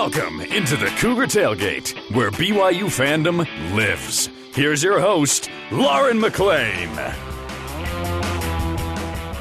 Welcome into the Cougar Tailgate, where BYU fandom lives. Here's your host, Lauren McLean.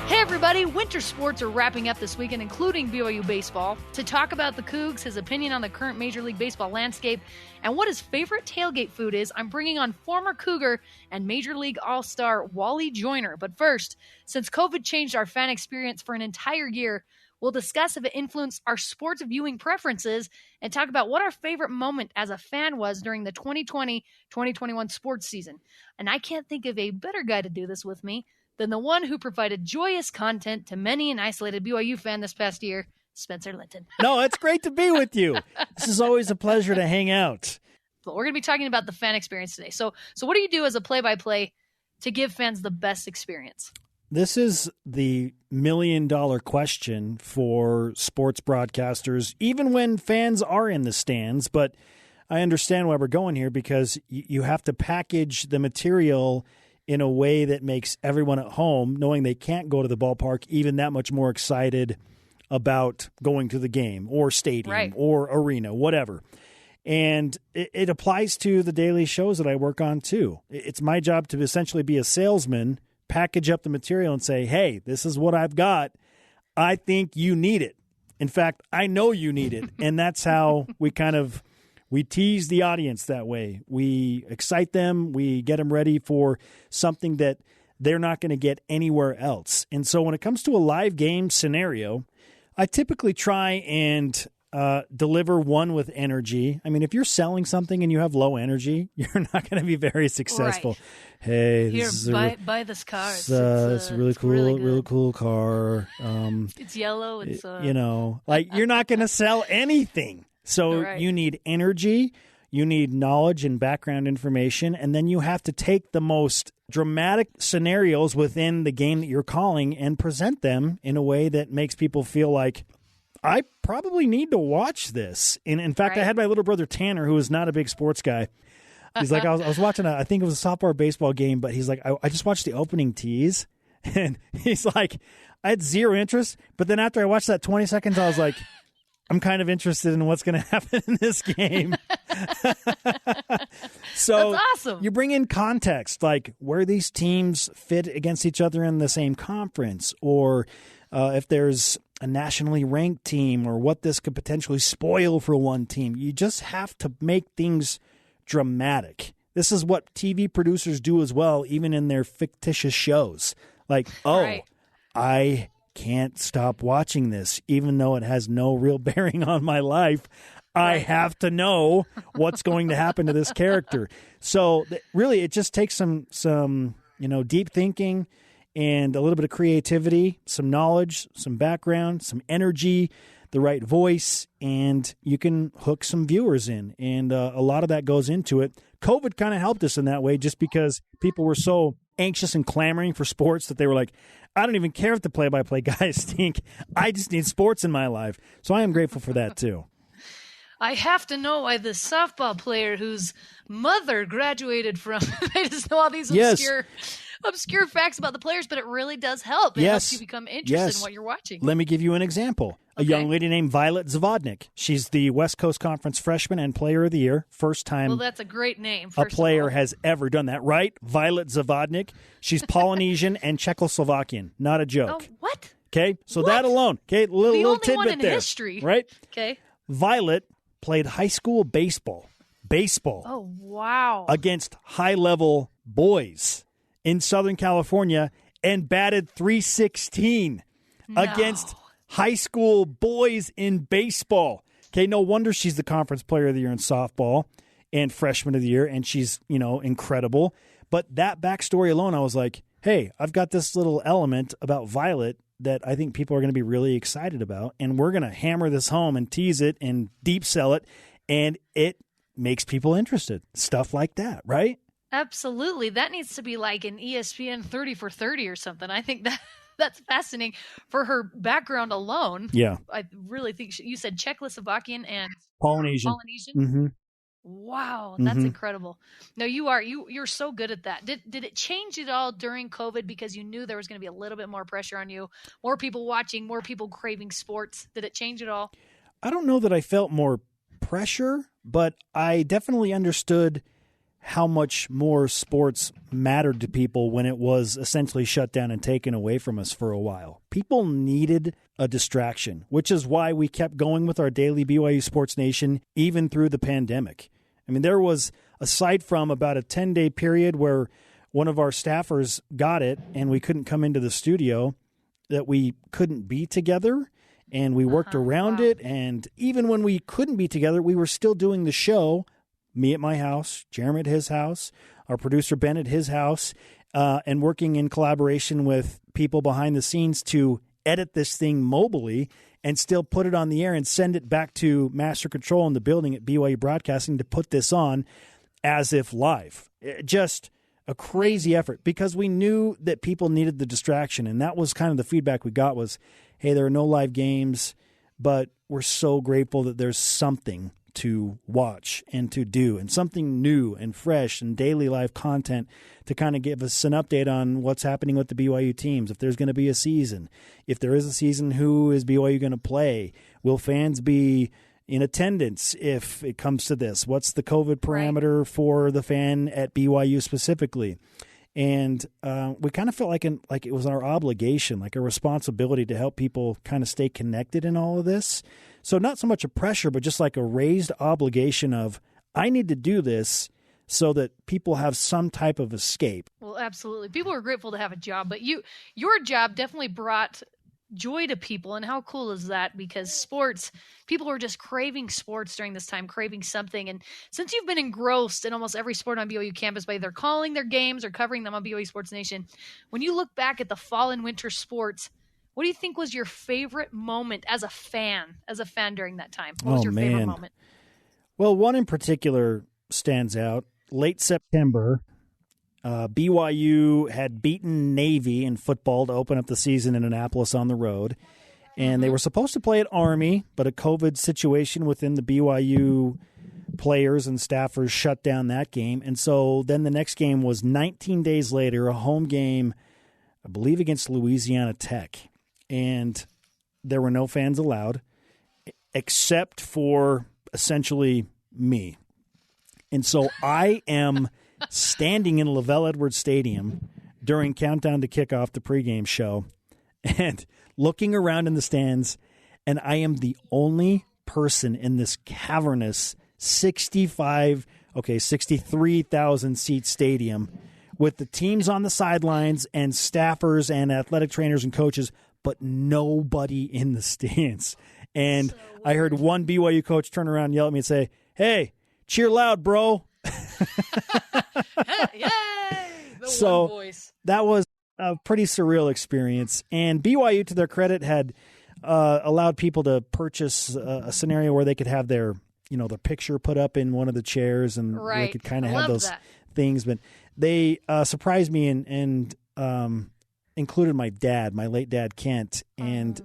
Hey everybody, winter sports are wrapping up this weekend, including BYU baseball. To talk about the Cougs, his opinion on the current Major League Baseball landscape, and what his favorite tailgate food is, I'm bringing on former Cougar and Major League All-Star Wally Joyner. But first, since COVID changed our fan experience for an entire year, we'll discuss if it influenced our sports viewing preferences and talk about what our favorite moment as a fan was during the 2020-2021 sports season. And I can't think of a better guy to do this with me than the one who provided joyous content to many an isolated BYU fan this past year, Spencer Linton. No, it's great to be with you. This is always a pleasure to hang out. But we're going to be talking about the fan experience today. So what do you do as a play-by-play to give fans the best experience? This is the million-dollar question for sports broadcasters, even when fans are in the stands. But I understand why we're going here, because you have to package the material in a way that makes everyone at home, knowing they can't go to the ballpark, even that much more excited about going to the game or stadium or arena, whatever. And it applies to the daily shows that I work on, too. It's my job to essentially be a salesman, package up the material and say, hey, this is what I've got. I think you need it. In fact, I know you need it. And that's how we tease the audience that way. We excite them. We get them ready for something that they're not going to get anywhere else. And so when it comes to a live game scenario, I typically try and deliver one with energy. I mean, if you're selling something and you have low energy, you're not going to be very successful. Right. Hey, Here, this buy this car. it's a really cool, really cool car. It's yellow. It's you're not going to sell anything. So you need energy, you need knowledge and background information, and then you have to take the most dramatic scenarios within the game that you're calling and present them in a way that makes people feel like, I probably need to watch this. And in fact, I had my little brother Tanner, who is not a big sports guy. He's like, I was watching I think it was a softball baseball game, but he's like, I just watched the opening tease. And he's like, I had zero interest. But then after I watched that 20 seconds, I was like, I'm kind of interested in what's going to happen in this game. So that's awesome. You bring in context, like where these teams fit against each other in the same conference, or if there's a nationally ranked team, or what this could potentially spoil for one team. You just have to make things dramatic. This is what TV producers do as well, even in their fictitious shows. Like, I can't stop watching this, even though it has no real bearing on my life. I have to know what's going to happen to this character. So really, it just takes some deep thinking and a little bit of creativity, some knowledge, some background, some energy, the right voice, and you can hook some viewers in. And a lot of that goes into it. COVID kind of helped us in that way, just because people were so anxious and clamoring for sports that they were like, I don't even care if the play-by-play guys stink. I just need sports in my life. So I am grateful for that, too. I have to know why the softball player whose mother graduated from I just know all these obscure facts about the players, but it really does help. It helps you become interested in what you're watching. Let me give you an example. A young lady named Violet Zavodnik. She's the West Coast Conference Freshman and Player of the Year. First time that's a great name, a player has ever done that, right? Violet Zavodnik. She's Polynesian and Czechoslovakian. Not a joke. Oh, what? Okay, so that alone. Okay, little tidbit one in there. History. Right? Okay. Violet played high school baseball. Oh, wow. Against high-level boys in Southern California and batted .316 against high school boys in baseball. Okay, no wonder she's the Conference Player of the Year in softball and Freshman of the Year, and she's, incredible. But that backstory alone, I was like, hey, I've got this little element about Violet that I think people are going to be really excited about, and we're going to hammer this home and tease it and deep sell it, and it makes people interested. Stuff like that, right? Absolutely. That needs to be like an ESPN 30 for 30 or something. I think that's fascinating for her background alone. Yeah. I really think you said Czechoslovakian and Polynesian. Mm-hmm. Wow, that's incredible. No, you're so good at that. Did it change at all during COVID because you knew there was going to be a little bit more pressure on you, more people watching, more people craving sports? Did it change at all? I don't know that I felt more pressure, but I definitely understood how much more sports mattered to people when it was essentially shut down and taken away from us for a while. People needed a distraction, which is why we kept going with our daily BYU Sports Nation even through the pandemic. I mean, there was, aside from about a 10-day period where one of our staffers got it and we couldn't come into the studio, that we couldn't be together, and we worked around it. And even when we couldn't be together, we were still doing the show, me at my house, Jeremy at his house, our producer Ben at his house, and working in collaboration with people behind the scenes to edit this thing mobily and still put it on the air and send it back to Master Control in the building at BYU Broadcasting to put this on as if live. Just a crazy effort, because we knew that people needed the distraction. And that was kind of the feedback we got was, hey, there are no live games, but we're so grateful that there's something to watch and to do, and something new and fresh and daily live content to kind of give us an update on what's happening with the BYU teams. If there's going to be a season, if there is a season, who is BYU going to play? Will fans be in attendance if it comes to this? What's the COVID parameter for the fan at BYU specifically? And we kind of felt like it was our obligation, like a responsibility to help people kind of stay connected in all of this. So not so much a pressure, but just like a raised obligation of, I need to do this so that people have some type of escape. Well, absolutely. People are grateful to have a job, but your job definitely brought joy to people. And how cool is that? Because sports, people were just craving sports during this time, craving something. And since you've been engrossed in almost every sport on BYU campus by either calling their games or covering them on BYU Sports Nation, when you look back at the fall and winter sports, what do you think was your favorite moment as a fan during that time? What was your favorite moment? Well, one in particular stands out. Late September, BYU had beaten Navy in football to open up the season in Annapolis on the road. And they were supposed to play at Army, but a COVID situation within the BYU players and staffers shut down that game. And so then the next game was 19 days later, a home game, I believe, against Louisiana Tech. And there were no fans allowed except for essentially me. And so I am standing in Lavelle Edwards Stadium during countdown to kickoff, the pregame show, and looking around in the stands, and I am the only person in this cavernous 63,000 seat stadium with the teams on the sidelines and staffers and athletic trainers and coaches, but nobody in the stands. And I heard one BYU coach turn around and yell at me and say, "Hey, cheer loud, bro." Yay! So one voice. That was a pretty surreal experience. And BYU, to their credit, had allowed people to purchase a scenario where they could have their picture put up in one of the chairs, and they could kind of have those things. But they surprised me and included my dad, my late dad, Kent. And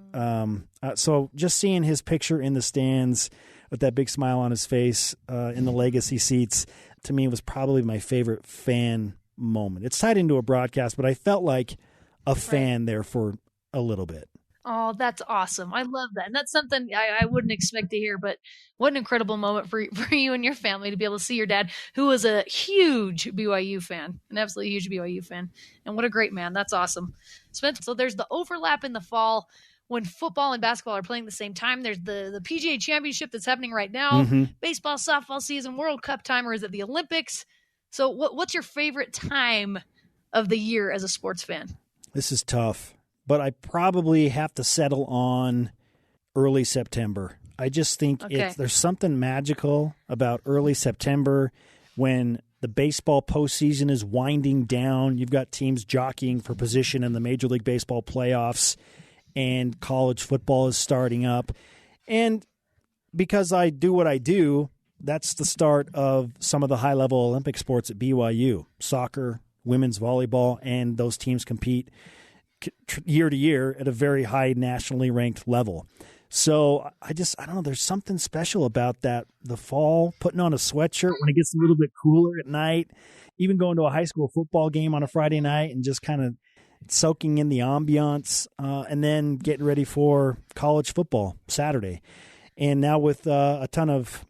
so just seeing his picture in the stands with that big smile on his face in the legacy seats, to me, was probably my favorite fan moment. It's tied into a broadcast, but I felt like a fan there for a little bit. Oh, that's awesome. I love that. And that's something I wouldn't expect to hear, but what an incredible moment for you and your family to be able to see your dad, who was a huge BYU fan, an absolutely huge BYU fan. And what a great man. That's awesome. Spence, so there's the overlap in the fall when football and basketball are playing at the same time. There's the PGA Championship that's happening right now, baseball, softball season, World Cup time, or is it the Olympics? So what's your favorite time of the year as a sports fan? This is tough, but I probably have to settle on early September. I just think there's something magical about early September when the baseball postseason is winding down. You've got teams jockeying for position in the Major League Baseball playoffs, and college football is starting up. And because I do what I do, that's the start of some of the high-level Olympic sports at BYU. Soccer, women's volleyball, and those teams compete year to year at a very high nationally ranked level. So I don't know, there's something special about that. The fall, putting on a sweatshirt when it gets a little bit cooler at night, even going to a high school football game on a Friday night and just kind of soaking in the ambiance, and then getting ready for college football Saturday. And now with a ton of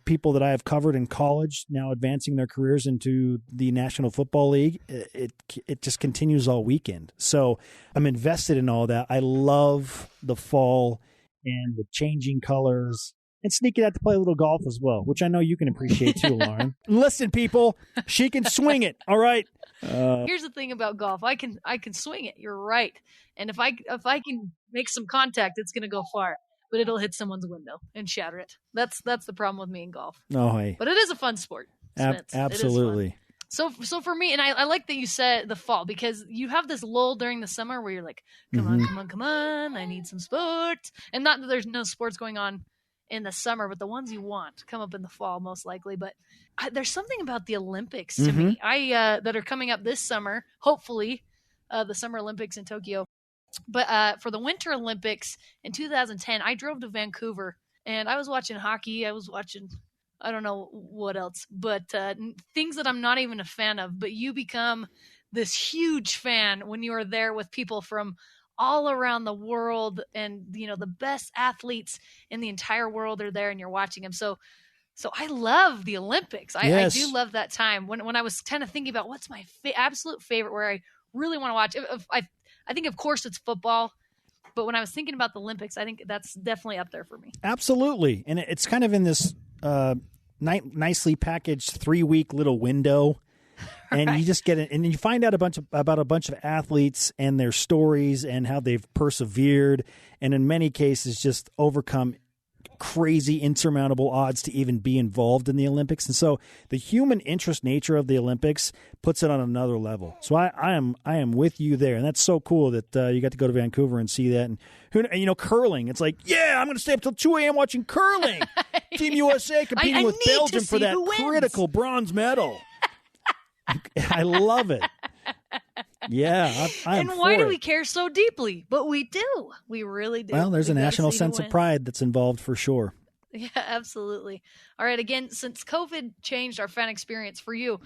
people that I have covered in college now advancing their careers into the National Football League. It just continues all weekend. So I'm invested in all that. I love the fall and the changing colors. And sneaking out to play a little golf as well, which I know you can appreciate too, Lauren. Listen, people, she can swing it. All right. Here's the thing about golf. I can swing it. You're right. And if I can make some contact, it's going to go far. But it'll hit someone's window and shatter it. That's the problem with me in golf. Oh, hey. But it is a fun sport. Absolutely. So for me, and I like that you said the fall, because you have this lull during the summer where you're like, come on, I need some sports. And not that there's no sports going on in the summer, but the ones you want come up in the fall most likely. But there's something about the Olympics to me that are coming up this summer, hopefully the Summer Olympics in Tokyo. But for the Winter Olympics in 2010, I drove to Vancouver and I was watching hockey. I was watching, I don't know what else, but things that I'm not even a fan of. But you become this huge fan when you are there with people from all around the world, and the best athletes in the entire world are there, and you're watching them. So I love the Olympics. I do love that time. When I was kind of thinking about what's my absolute favorite, where I really want to watch, I think of course it's football, but when I was thinking about the Olympics, I think that's definitely up there for me. Absolutely, and it's kind of in this nicely packaged 3-week little window. And you just get it, and you find out about a bunch of athletes and their stories and how they've persevered, and in many cases just overcome crazy, insurmountable odds to even be involved in the Olympics. And so the human interest nature of the Olympics puts it on another level. So I am with you there, and that's so cool that you got to go to Vancouver and see that. And curling, it's like, yeah, I'm going to stay up till 2 a.m. watching curling. Team USA competing with Belgium for that critical bronze medal. I love it. Yeah, I'm and why for do we it. care so deeply? But we do. We really do. Well, there's a national sense of pride that's involved for sure. Yeah, absolutely. All right, again, since COVID changed our fan experience for you,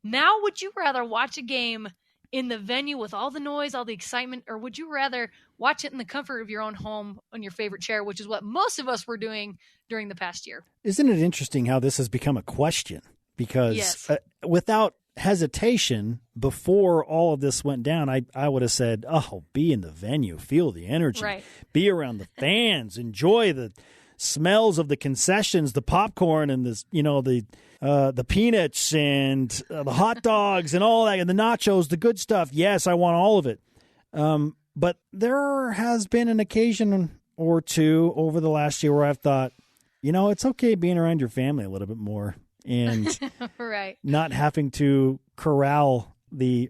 now would you rather watch a game in the venue with all the noise, all the excitement, or would you rather watch it in the comfort of your own home on your favorite chair, which is what most of us were doing during the past year? Isn't it interesting how this has become a question? Because without hesitation, before all of this went down, I would have said, oh, be in the venue, feel the energy, be around the fans, enjoy the smells of the concessions, the popcorn and the peanuts and the hot dogs and all that, and the nachos, the good stuff. Yes, I want all of it. But there has been an occasion or two over the last year where I've thought, it's okay being around your family a little bit more. And not having to corral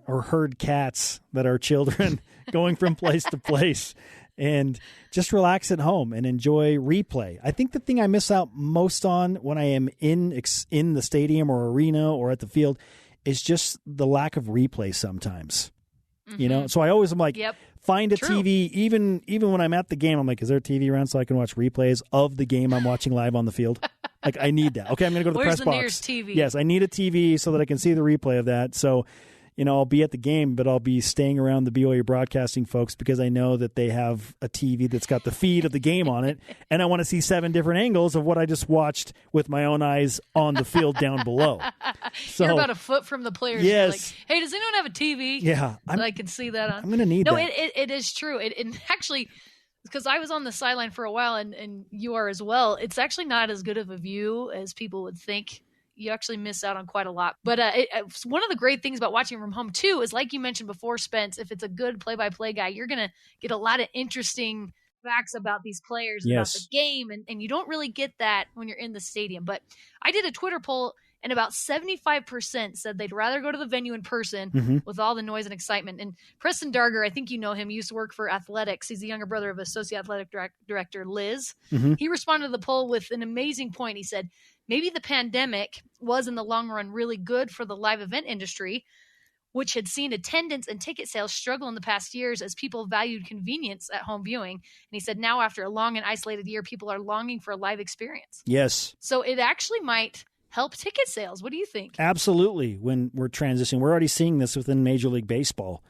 or herd cats that are children going from place to place, and just relax at home and enjoy replay. I think the thing I miss out most on when I am in the stadium or arena or at the field is just the lack of replay sometimes. So I always am like, find a TV, even when I'm at the game, I'm like, is there a TV around so I can watch replays of the game I'm watching live on the field? Like, I need that. Okay, I'm going to go to the press box. Where's the nearest TV? Yes, I need a TV so that I can see the replay of that. So, I'll be at the game, but I'll be staying around the BYU broadcasting folks because I know that they have a TV that's got the feed of the game on it, and I want to see 7 different angles of what I just watched with my own eyes on the field down below. So, you're about a foot from the players. Yes. You're like, hey, does anyone have a TV? Yeah. That I can see that on? I'm going to need that. No, it is true. It actually, because I was on the sideline for a while, and you are as well, it's actually not as good of a view as people would think. You actually miss out on quite a lot. But one of the great things about watching from home, too, is like you mentioned before, Spence, if it's a good play-by-play guy, you're going to get a lot of interesting facts about these players, about the game, and you don't really get that when you're in the stadium. But I did a Twitter poll, and about 75% said they'd rather go to the venue in person with all the noise and excitement. And Preston Darger, I think you know him, he used to work for athletics. He's the younger brother of Associate Athletic Director Liz. He responded to the poll with an amazing point. He said, maybe the pandemic was in the long run really good for the live event industry, which had seen attendance and ticket sales struggle in the past years as people valued convenience at home viewing. And he said now after a long and isolated year, people are longing for a live experience. Yes. So it actually might help ticket sales. What do you think? Absolutely. When we're transitioning, we're already seeing this within Major League Baseball.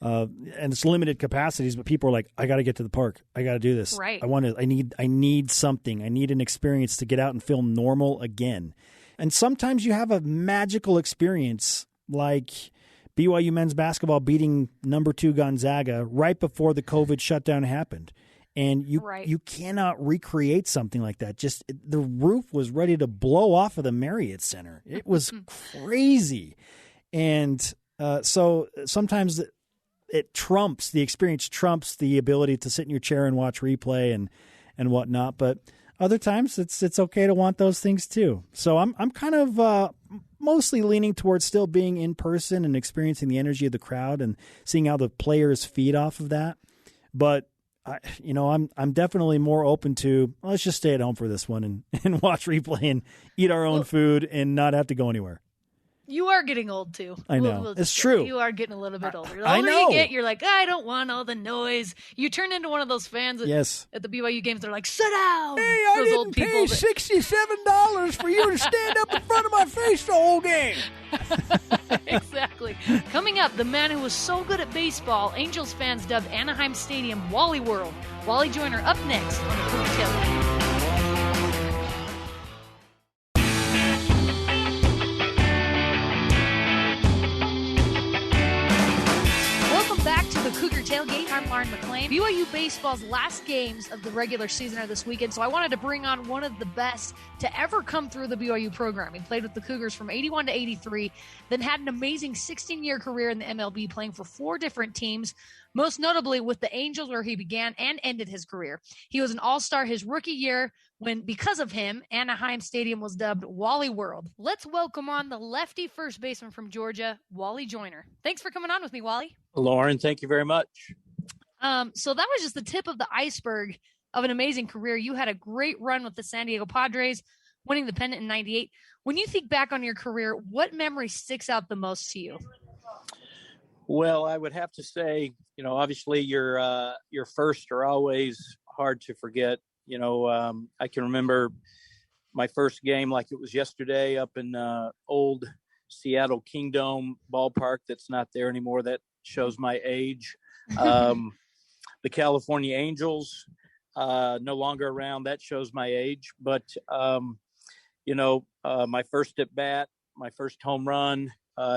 and it's limited capacities, but people are like, I got to get to the park. I got to do this. Right. I need something. I need an experience to get out and feel normal again. And sometimes you have a magical experience like BYU men's basketball beating number 2 Gonzaga right before the COVID shutdown happened. And you cannot recreate something like that. Just the roof was ready to blow off of the Marriott Center. It was crazy. And so sometimes the experience trumps the ability to sit in your chair and watch replay and whatnot. But other times it's okay to want those things too. So I'm kind of mostly leaning towards still being in person and experiencing the energy of the crowd and seeing how the players feed off of that. But I'm definitely more open to, let's just stay at home for this one and watch replay and eat our own food and not have to go anywhere. You are getting old too. I know. It's true. You are getting a little bit older. The older you get, you're like, I don't want all the noise. You turn into one of those fans at the BYU games. They're like, sit down. Hey, I didn't pay $67 for you to stand up in front of my face the whole game. Exactly. Coming up, the man who was so good at baseball, Angels fans dubbed Anaheim Stadium Wally World. Wally Joyner up next on the Cougar Tailgate. Cougar Tailgate. I'm Lauren McLean. BYU baseball's last games of the regular season are this weekend, so I wanted to bring on one of the best to ever come through the BYU program. He played with the Cougars from 81 to 83, then had an amazing 16-year career in the MLB, playing for 4 different teams, most notably with the Angels, where he began and ended his career. He was an all-star his rookie year when, because of him, Anaheim Stadium was dubbed Wally World. Let's welcome on the lefty first baseman from Georgia, Wally Joyner. Thanks for coming on with me, Wally. Lauren, thank you very much. So that was just the tip of the iceberg of an amazing career. You had a great run with the San Diego Padres, winning the pennant in 98. When you think back on your career, what memory sticks out the most to you? Well, I would have to say, obviously your first are always hard to forget. I can remember my first game like it was yesterday up in old Seattle Kingdome ballpark that's not there anymore. That shows my age. The California Angels, no longer around. That shows my age. But, my first at bat, my first home run,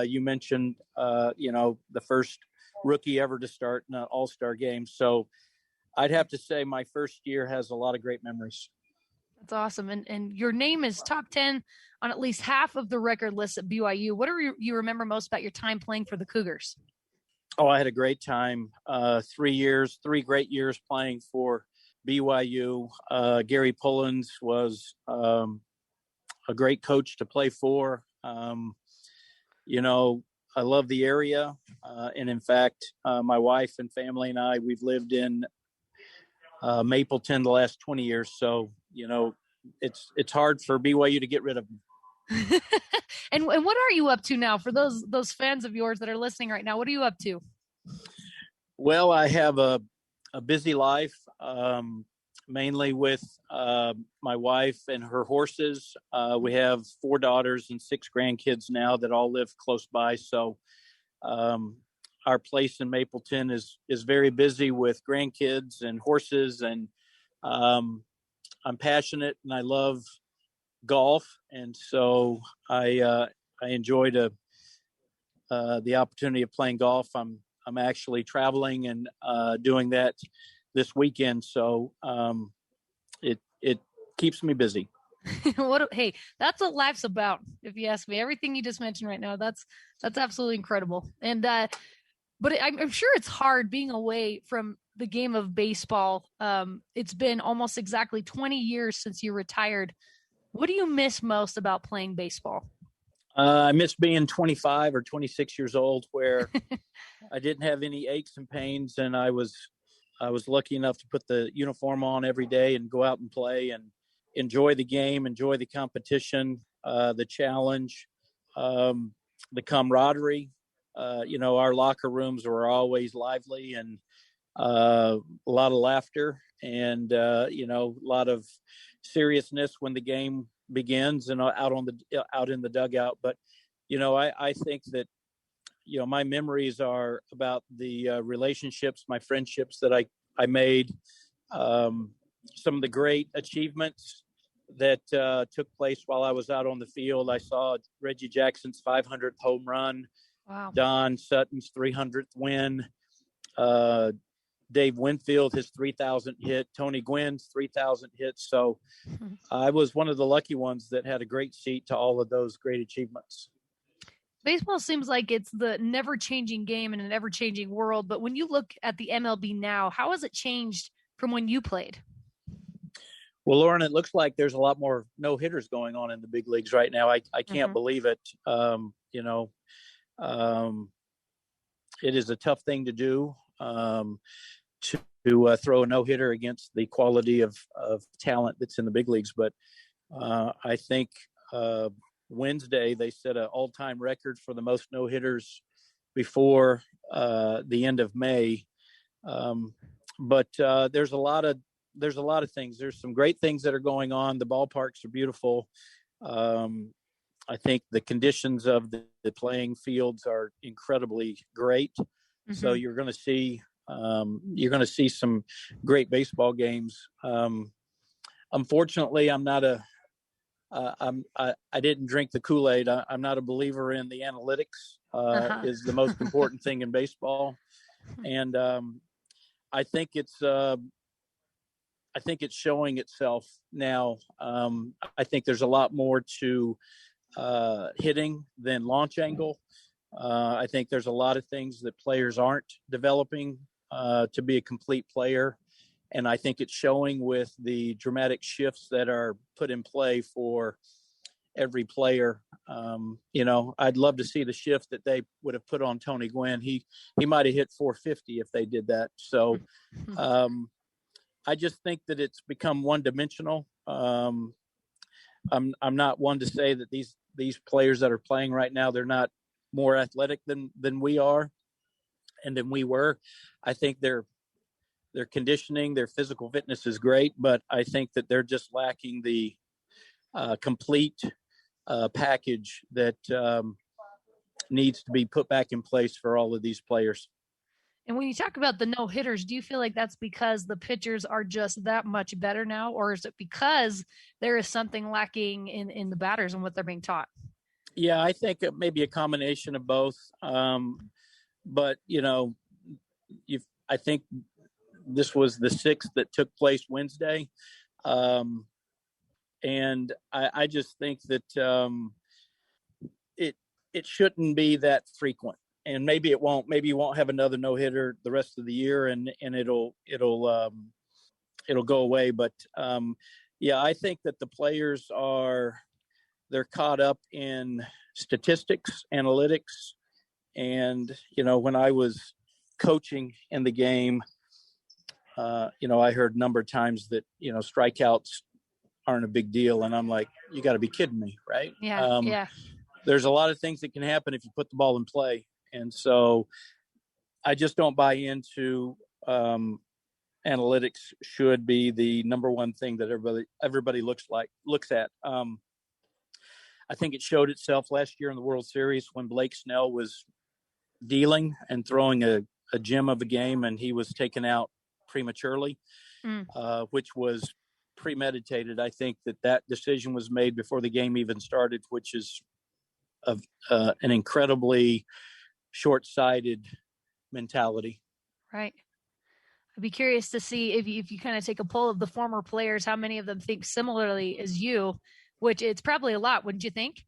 you mentioned, the first rookie ever to start in an all-star game. So I'd have to say my first year has a lot of great memories. That's awesome. And your name is top 10 on at least half of the record lists at BYU. What do you remember most about your time playing for the Cougars? Oh, I had a great time. 3 great years playing for BYU. Gary Pullins was a great coach to play for. I love the area. And in fact, my wife and family and I, we've lived in Mapleton the last 20 years. So, it's hard for BYU to get rid of them. And what are you up to now for those fans of yours that are listening right now? What are you up to? Well, I have a busy life, mainly with my wife and her horses. We have 4 daughters and 6 grandkids now that all live close by. So our place in Mapleton is very busy with grandkids and horses. And I'm passionate and I love golf. And so I enjoy the opportunity of playing golf. I'm actually traveling and doing that this weekend. So it keeps me busy. Hey, that's what life's about. If you ask me, everything you just mentioned right now, that's absolutely incredible. And, but I'm sure it's hard being away from the game of baseball. It's been almost exactly 20 years since you retired. What do you miss most about playing baseball? I miss being 25 or 26 years old, where I didn't have any aches and pains, and I was lucky enough to put the uniform on every day and go out and play and enjoy the game, enjoy the competition, the challenge, the camaraderie. Our locker rooms were always lively and a lot of laughter and a lot of seriousness when the game begins and out in the dugout. But I think that my memories are about the relationships, my friendships that I made, some of the great achievements that took place while I was out on the field. I saw Reggie Jackson's 500th home run, Wow. Don Sutton's 300th win, Dave Winfield, his 3,000 hit, Tony Gwynn's 3,000 hits. So I was one of the lucky ones that had a great seat to all of those great achievements. Baseball seems like it's the never-changing game in an ever-changing world. But when you look at the MLB now, how has it changed from when you played? Well, Lauren, it looks like there's a lot more no-hitters going on in the big leagues right now. I can't believe it. It is a tough thing to do, to throw a no-hitter against the quality of talent that's in the big leagues. But I think Wednesday they set an all-time record for the most no-hitters before the end of May. But there's a lot of things. There's some great things that are going on. The ballparks are beautiful. I think the conditions of the playing fields are incredibly great. Mm-hmm. So you're going to see some great baseball games. Unfortunately, I didn't drink the Kool-Aid. I'm not a believer in the analytics. Is the most important thing in baseball, and I think it's showing itself now. I think there's a lot more to hitting than launch angle. I think there's a lot of things that players aren't developing to be a complete player. And I think it's showing with the dramatic shifts that are put in play for every player. I'd love to see the shift that they would have put on Tony Gwynn. He might have hit 450 if they did that. So I just think that it's become one-dimensional. I'm not one to say that these players that are playing right now, they're not more athletic than we are and than we were. I think their conditioning, their physical fitness is great, but I think that they're just lacking the complete package that needs to be put back in place for all of these players. And when you talk about the no-hitters, do you feel like that's because the pitchers are just that much better now, or is it because there is something lacking in the batters and what they're being taught? Yeah, I think it may be a combination of both. But, I think this was the 6th that took place Wednesday. And I just think that it shouldn't be that frequent. And maybe it won't. Maybe you won't have another no-hitter the rest of the year, and it'll go away. But I think that the players they're caught up in statistics, analytics, and when I was coaching in the game, I heard a number of times that strikeouts aren't a big deal, and I'm like, you got to be kidding me, right? Yeah. There's a lot of things that can happen if you put the ball in play. And so I just don't buy into analytics should be the number one thing that everybody looks at. I think it showed itself last year in the World Series when Blake Snell was dealing and throwing a gem of a game, and he was taken out prematurely, which was premeditated. I think that decision was made before the game even started, which is an incredibly short-sighted mentality. Right. I'd be curious to see if you kind of take a poll of the former players, how many of them think similarly as you, which it's probably a lot, wouldn't you think?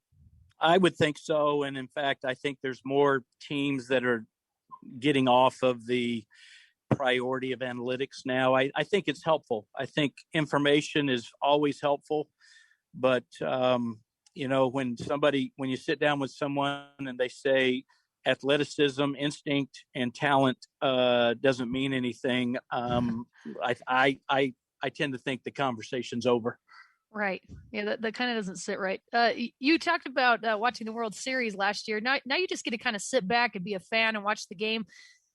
I would think so. And in fact, I think there's more teams that are getting off of the priority of analytics now. I think it's helpful. I think information is always helpful. But, when you sit down with someone and they say athleticism, instinct, and talent doesn't mean anything, I tend to think the conversation's over. Right. Yeah, that kind of doesn't sit right. You talked about watching the World Series last year. Now you just get to kind of sit back and be a fan and watch the game.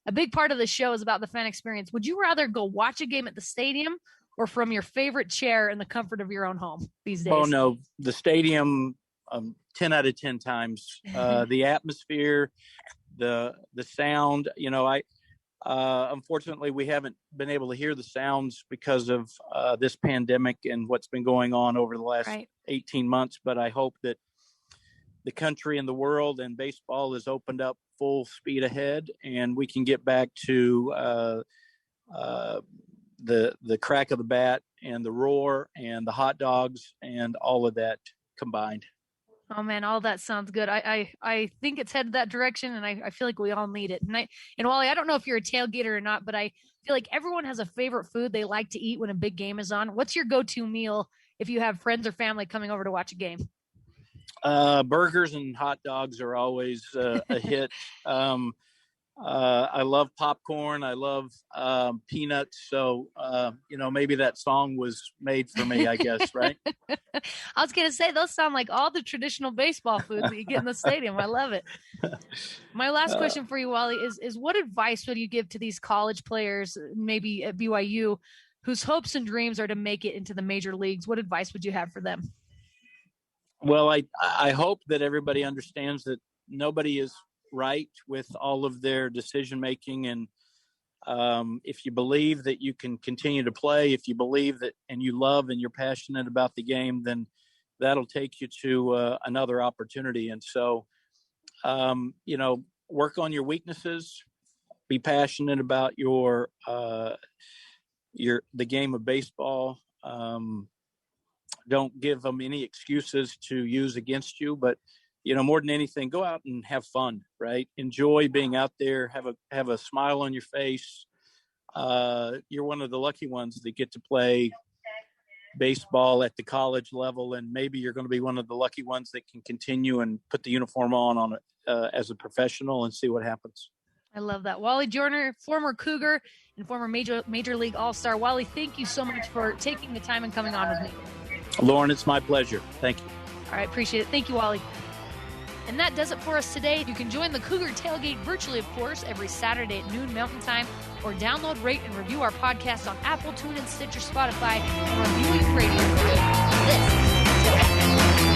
A big part of the show is about the fan experience. Would you rather go watch a game at the stadium or from your favorite chair in the comfort of your own home these days? Oh, no. The stadium 10 out of 10 times. The atmosphere, the sound, unfortunately we haven't been able to hear the sounds because of this pandemic and what's been going on over the last 18 months. But I hope that the country and the world and baseball is opened up full speed ahead, and we can get back to the crack of the bat and the roar and the hot dogs and all of that combined. Oh man, all that sounds good. I think it's headed that direction, and I feel like we all need it. And Wally, I don't know if you're a tailgater or not, but I feel like everyone has a favorite food they like to eat when a big game is on. What's your go-to meal if you have friends or family coming over to watch a game? Burgers and hot dogs are always a hit. I love popcorn. I love peanuts. So, maybe that song was made for me, I guess, right? I was going to say, those sound like all the traditional baseball foods that you get in the stadium. I love it. My last question for you, Wally, is what advice would you give to these college players, maybe at BYU, whose hopes and dreams are to make it into the major leagues? What advice would you have for them? Well, I hope that everybody understands that nobody is right with all of their decision making, and if you believe that you can continue to play, if you believe that and you love and you're passionate about the game, then that'll take you to another opportunity. And so work on your weaknesses, be passionate about the game of baseball. Don't give them any excuses to use against you, but more than anything, go out and have fun, right? Enjoy being out there, have a smile on your face. You're one of the lucky ones that get to play baseball at the college level, and maybe you're going to be one of the lucky ones that can continue and put the uniform on as a professional and see what happens. I love that. Wally Joyner, former Cougar and former Major League All-Star. Wally, thank you so much for taking the time and coming on with me. Lauren, it's my pleasure. Thank you. All right, appreciate it. Thank you, Wally. And that does it for us today. You can join the Cougar Tailgate virtually, of course, every Saturday at noon Mountain Time, or download, rate, and review our podcast on Apple, TuneIn, Stitcher, Spotify, and Reviewing Radio. This is